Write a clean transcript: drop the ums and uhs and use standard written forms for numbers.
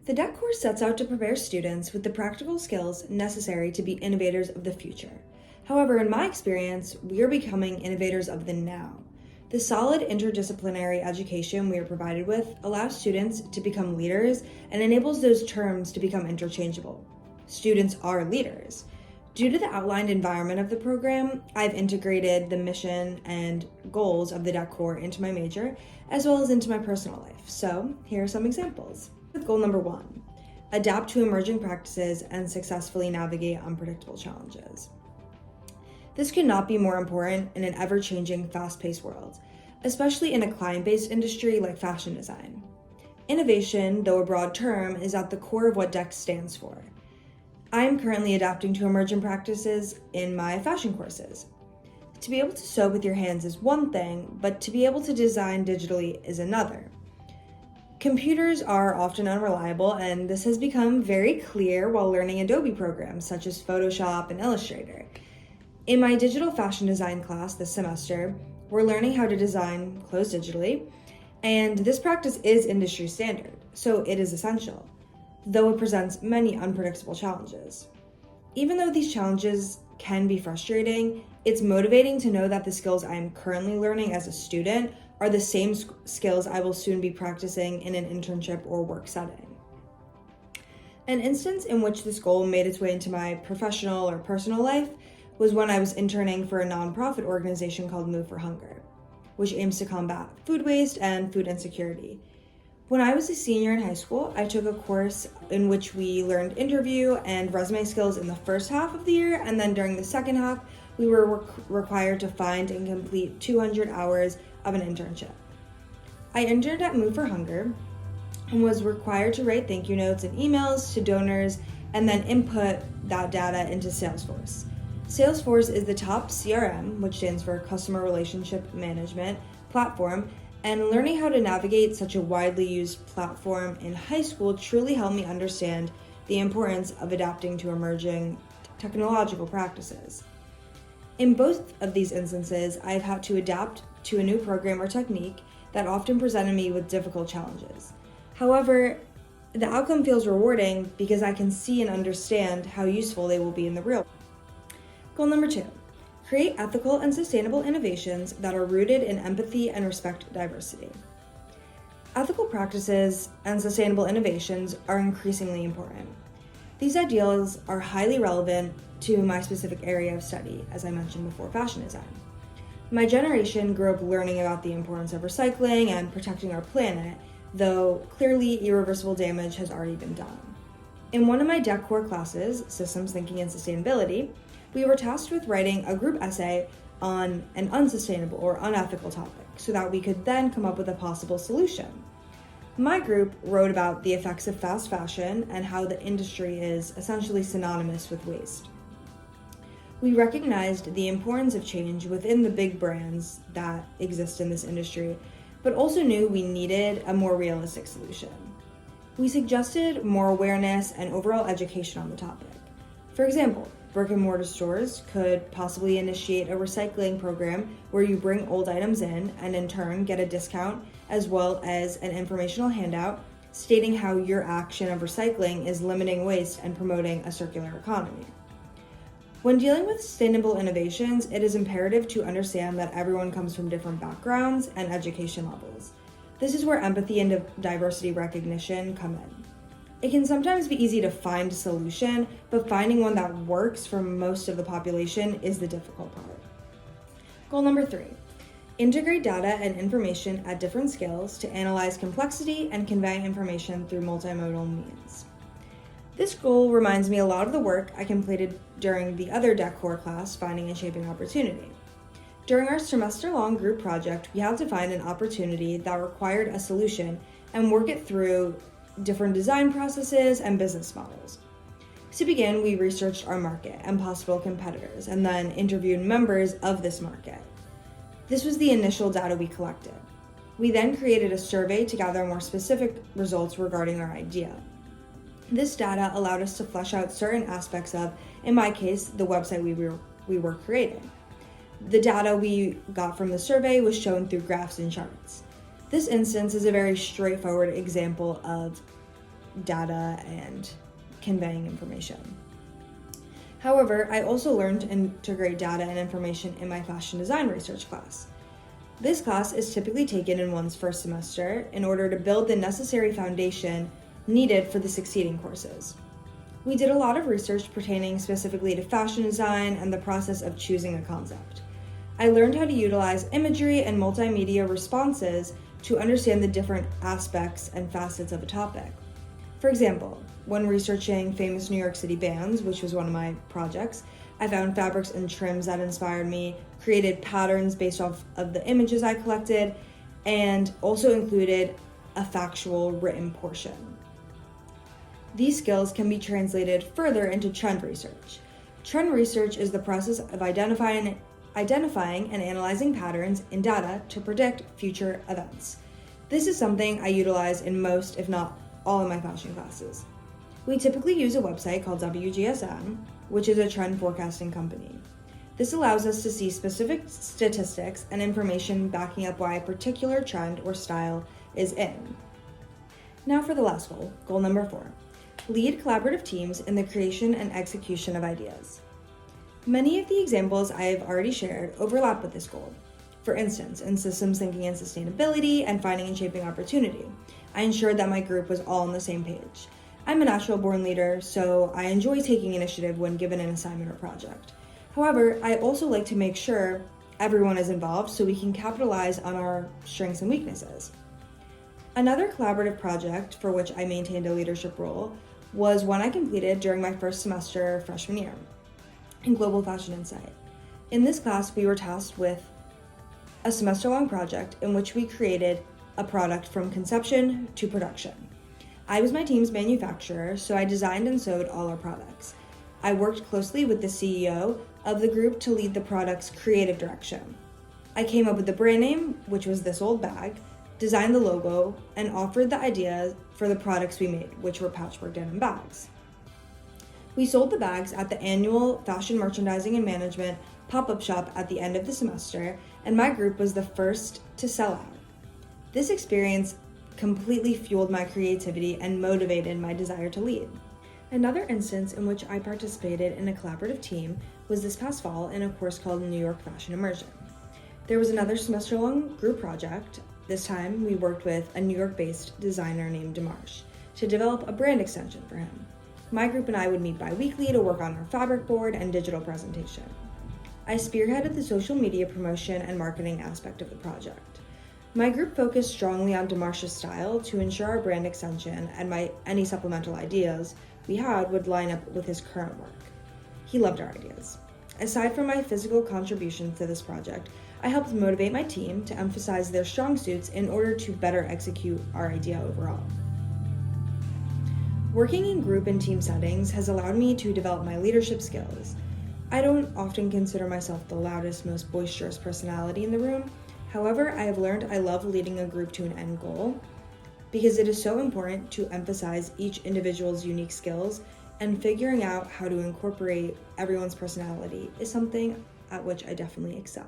The DEC Core sets out to prepare students with the practical skills necessary to be innovators of the future. However, in my experience, we are becoming innovators of the now. The solid interdisciplinary education we are provided with allows students to become leaders and enables those terms to become interchangeable. Students are leaders. Due to the outlined environment of the program, I've integrated the mission and goals of the DEC Core into my major, as well as into my personal life. So here are some examples. With goal number 1, adapt to emerging practices and successfully navigate unpredictable challenges. This could not be more important in an ever-changing, fast-paced world, especially in a client-based industry like fashion design. Innovation, though a broad term, is at the core of what DEC stands for. I am currently adapting to emergent practices in my fashion courses. To be able to sew with your hands is one thing, but to be able to design digitally is another. Computers are often unreliable, and this has become very clear while learning Adobe programs such as Photoshop and Illustrator. In my digital fashion design class this semester, we're learning how to design clothes digitally, and this practice is industry standard, so it is essential, though it presents many unpredictable challenges. Even though these challenges can be frustrating, it's motivating to know that the skills I am currently learning as a student are the same skills I will soon be practicing in an internship or work setting. An instance in which this goal made its way into my professional or personal life was when I was interning for a nonprofit organization called Move for Hunger, which aims to combat food waste and food insecurity. When I was a senior in high school, I took a course in which we learned interview and resume skills in the first half of the year, and then during the second half, we were required to find and complete 200 hours of an internship. I interned at Move for Hunger and was required to write thank you notes and emails to donors and then input that data into Salesforce. Salesforce is the top CRM, which stands for Customer Relationship Management, platform, and learning how to navigate such a widely used platform in high school truly helped me understand the importance of adapting to emerging technological practices. In both of these instances, I've had to adapt to a new program or technique that often presented me with difficult challenges. However, the outcome feels rewarding because I can see and understand how useful they will be in the real world. Goal number 2, create ethical and sustainable innovations that are rooted in empathy and respect diversity. Ethical practices and sustainable innovations are increasingly important. These ideals are highly relevant to my specific area of study, as I mentioned before, fashion design. My generation grew up learning about the importance of recycling and protecting our planet, though clearly irreversible damage has already been done. In one of my DEC Core classes, Systems Thinking and Sustainability, we were tasked with writing a group essay on an unsustainable or unethical topic so that we could then come up with a possible solution. My group wrote about the effects of fast fashion and how the industry is essentially synonymous with waste. We recognized the importance of change within the big brands that exist in this industry, but also knew we needed a more realistic solution. We suggested more awareness and overall education on the topic. For example, brick and mortar stores could possibly initiate a recycling program where you bring old items in and in turn get a discount, as well as an informational handout stating how your action of recycling is limiting waste and promoting a circular economy. When dealing with sustainable innovations, it is imperative to understand that everyone comes from different backgrounds and education levels. This is where empathy and diversity recognition come in. It can sometimes be easy to find a solution, but finding one that works for most of the population is the difficult part. Goal number 3, integrate data and information at different scales to analyze complexity and convey information through multimodal means. This goal reminds me a lot of the work I completed during the other DEC Core class, Finding and Shaping Opportunity. During our semester-long group project, we had to find an opportunity that required a solution and work it through different design processes and business models. To begin, we researched our market and possible competitors, and then interviewed members of this market. This was the initial data we collected. We then created a survey to gather more specific results regarding our idea. This data allowed us to flesh out certain aspects of, in my case, the website we were creating. The data we got from the survey was shown through graphs and charts. This instance is a very straightforward example of data and conveying information. However, I also learned to integrate data and information in my fashion design research class. This class is typically taken in one's first semester in order to build the necessary foundation needed for the succeeding courses. We did a lot of research pertaining specifically to fashion design and the process of choosing a concept. I learned how to utilize imagery and multimedia responses to understand the different aspects and facets of a topic. For example, when researching famous New York City bands, which was one of my projects, I found fabrics and trims that inspired me, created patterns based off of the images I collected, and also included a factual written portion. These skills can be translated further into trend research. Trend research is the process of identifying and analyzing patterns in data to predict future events. This is something I utilize in most, if not all, of my fashion classes. We typically use a website called WGSN, which is a trend forecasting company. This allows us to see specific statistics and information backing up why a particular trend or style is in. Now for the last goal, goal number 4. Lead collaborative teams in the creation and execution of ideas. Many of the examples I have already shared overlap with this goal. For instance, in systems thinking and sustainability and finding and shaping opportunity, I ensured that my group was all on the same page. I'm a natural born leader, so I enjoy taking initiative when given an assignment or project. However, I also like to make sure everyone is involved so we can capitalize on our strengths and weaknesses. Another collaborative project for which I maintained a leadership role was one I completed during my first semester freshman year in Global Fashion Insight. In this class, we were tasked with a semester-long project in which we created a product from conception to production. I was my team's manufacturer, so I designed and sewed all our products. I worked closely with the CEO of the group to lead the product's creative direction. I came up with the brand name, which was This Old Bag, designed the logo, and offered the ideas for the products we made, which were patchwork denim bags. We sold the bags at the annual Fashion Merchandising and Management pop-up shop at the end of the semester, and my group was the first to sell out. This experience completely fueled my creativity and motivated my desire to lead. Another instance in which I participated in a collaborative team was this past fall in a course called New York Fashion Immersion. There was another semester-long group project. This time, we worked with a New York-based designer named Demarche to develop a brand extension for him. My group and I would meet bi-weekly to work on our fabric board and digital presentation. I spearheaded the social media promotion and marketing aspect of the project. My group focused strongly on Demarche's style to ensure our brand extension and any supplemental ideas we had would line up with his current work. He loved our ideas. Aside from my physical contributions to this project, I helped motivate my team to emphasize their strong suits in order to better execute our idea overall. Working in group and team settings has allowed me to develop my leadership skills. I don't often consider myself the loudest, most boisterous personality in the room. However, I have learned I love leading a group to an end goal because it is so important to emphasize each individual's unique skills, and figuring out how to incorporate everyone's personality is something at which I definitely excel.